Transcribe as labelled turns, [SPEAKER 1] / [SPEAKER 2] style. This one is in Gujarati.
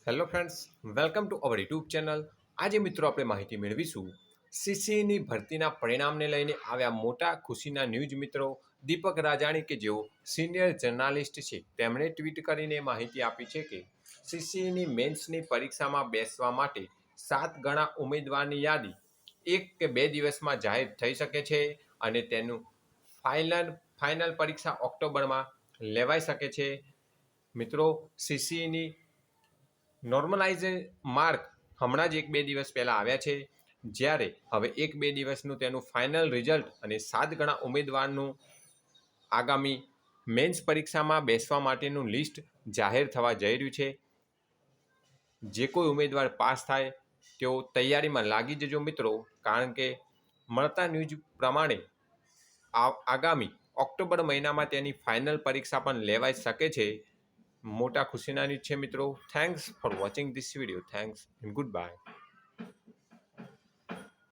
[SPEAKER 1] Hello friends, welcome to our YouTube channel. આજે મિત્રો આપણે માહિતી મેળવીશું સીસીની ભરતીના પરિણામને લઈને આવ્યા મોટા ખુશીના ન્યૂઝ. મિત્રો, દીપક રાજાણી કે જેઓ સિનિયર જર્નાલિસ્ટ છે, તેમણે ટ્વીટ કરીને માહિતી આપી છે કે સીસીની મેન્સની પરીક્ષામાં બેસવા માટે 7 ગણા ઉમેદવારની યાદી 1 કે 2 દિવસમાં જાહેર થઈ શકે છે અને તેનું ફાઇનલ પરીક્ષા ઓક્ટોબરમાં લેવાઈ શકે છે. મિત્રો, સીસીની નોર્મલાઇઝ માર્ક હમણાં જ 1-2 દિવસ પહેલાં આવ્યા છે, જ્યારે હવે 1-2 દિવસનું તેનું ફાઇનલ રિઝલ્ટ અને 7 ગણા ઉમેદવારનું આગામી મેન્સ પરીક્ષામાં બેસવા માટેનું લિસ્ટ જાહેર થવા જઈ રહ્યું છે. જે કોઈ ઉમેદવાર પાસ થાય તેઓ તૈયારીમાં લાગી જજો મિત્રો, કારણ કે મળતા ન્યૂઝ પ્રમાણે આગામી ઓક્ટોબર મહિનામાં તેની ફાઇનલ પરીક્ષા પણ લેવાઈ શકે છે. મોટા ખુશીના ન્યૂઝ છે મિત્રો. Thanks for watching this video. Thanks and good bye.